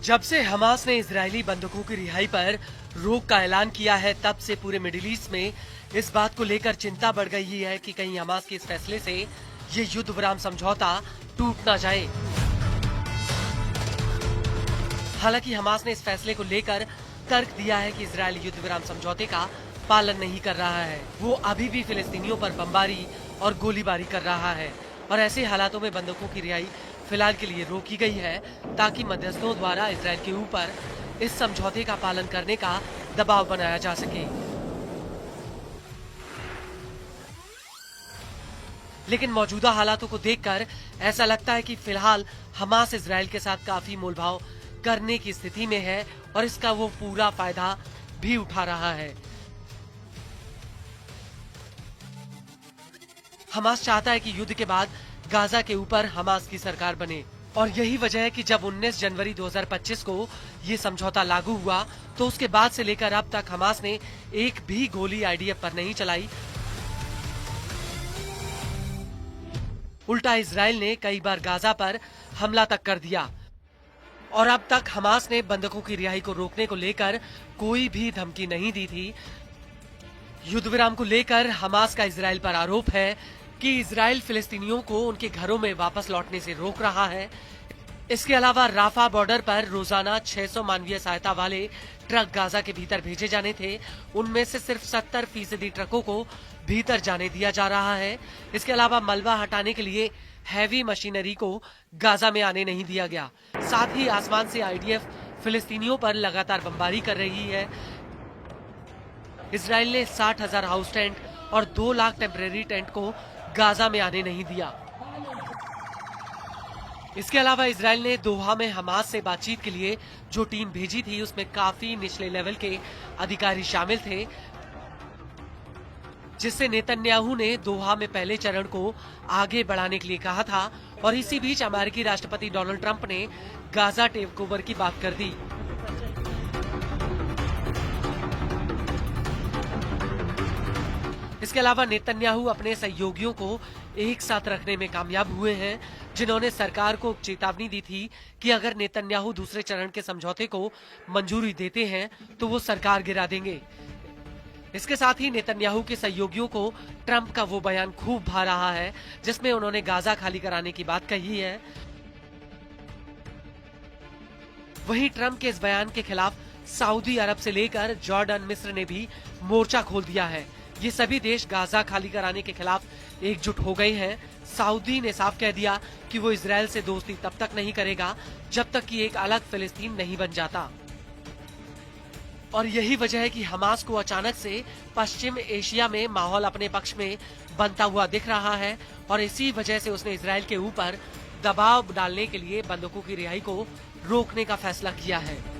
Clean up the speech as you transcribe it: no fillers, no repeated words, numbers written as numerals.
जब से हमास ने इजरायली बंधकों की रिहाई पर रोक का ऐलान किया है, तब से पूरे मिडिल ईस्ट में इस बात को लेकर चिंता बढ़ गई है कि कहीं हमास के इस फैसले से ये युद्ध विराम समझौता टूट ना जाए। हालांकि हमास ने इस फैसले को लेकर तर्क दिया है कि इजरायल युद्ध विराम समझौते का पालन नहीं कर रहा है। वो अभी भी फिलिस्तीनियों पर बमबारी और गोलीबारी कर रहा है और ऐसे हालातों में बंधकों की रिहाई फिलहाल के लिए रोकी गई है ताकि मध्यस्थों द्वारा इजरायल के ऊपर इस समझौते का पालन करने का दबाव बनाया जा सके। लेकिन मौजूदा हालातों को देखकर ऐसा लगता है कि फिलहाल हमास इजरायल के साथ काफी मोलभाव करने की स्थिति में है और इसका वो पूरा फायदा भी उठा रहा है। हमास चाहता है कि युद्ध के बाद गाजा के ऊपर हमास की सरकार बने और यही वजह है कि जब 19 जनवरी 2025 को ये समझौता लागू हुआ तो उसके बाद से लेकर अब तक हमास ने एक भी गोली आईडीएफ पर नहीं चलाई। उल्टा इजरायल ने कई बार गाजा पर हमला तक कर दिया और अब तक हमास ने बंधकों की रिहाई को रोकने को लेकर कोई भी धमकी नहीं दी थी। युद्ध विराम को लेकर हमास का इजरायल पर आरोप है कि इजरायल फिलिस्तीनियों को उनके घरों में वापस लौटने से रोक रहा है। इसके अलावा राफा बॉर्डर पर रोजाना 600 मानवीय सहायता वाले ट्रक गाजा के भीतर भेजे जाने थे, उनमें से सिर्फ 70% ट्रकों को भीतर जाने दिया जा रहा है। इसके अलावा मलबा हटाने के लिए हैवी मशीनरी को गाजा में आने नहीं दिया गया। साथ ही आसमान से आईडीएफ फिलिस्तीनियों पर लगातार बमबारी कर रही है। इजरायल ने 60,000 हाउस टेंट और 2 लाख टेम्परेरी टेंट को गाजा में आने नहीं दिया। इसके अलावा इजरायल ने दोहा में हमास से बातचीत के लिए जो टीम भेजी थी उसमें काफी निचले लेवल के अधिकारी शामिल थे, जिससे नेतन्याहू ने दोहा में पहले चरण को आगे बढ़ाने के लिए कहा था। और इसी बीच अमेरिकी राष्ट्रपति डोनाल्ड ट्रंप ने गाजा टेकओवर की बात कर दी। इसके अलावा नेतन्याहू अपने सहयोगियों को एक साथ रखने में कामयाब हुए हैं, जिन्होंने सरकार को चेतावनी दी थी कि अगर नेतन्याहू दूसरे चरण के समझौते को मंजूरी देते हैं तो वो सरकार गिरा देंगे। इसके साथ ही नेतन्याहू के सहयोगियों को ट्रंप का वो बयान खूब भा रहा है जिसमें उन्होंने गाजा खाली कराने की बात कही है। वहीं ट्रंप के इस बयान के खिलाफ सऊदी अरब से लेकर जॉर्डन, मिस्र ने भी मोर्चा खोल दिया है। ये सभी देश गाजा खाली कराने के खिलाफ एकजुट हो गए हैं। सऊदी ने साफ कह दिया कि वो इजरायल से दोस्ती तब तक नहीं करेगा जब तक कि एक अलग फिलिस्तीन नहीं बन जाता। और यही वजह है कि हमास को अचानक से पश्चिम एशिया में माहौल अपने पक्ष में बनता हुआ दिख रहा है और इसी वजह से उसने इजरायल के ऊपर दबाव डालने के लिए बंधकों की रिहाई को रोकने का फैसला किया है।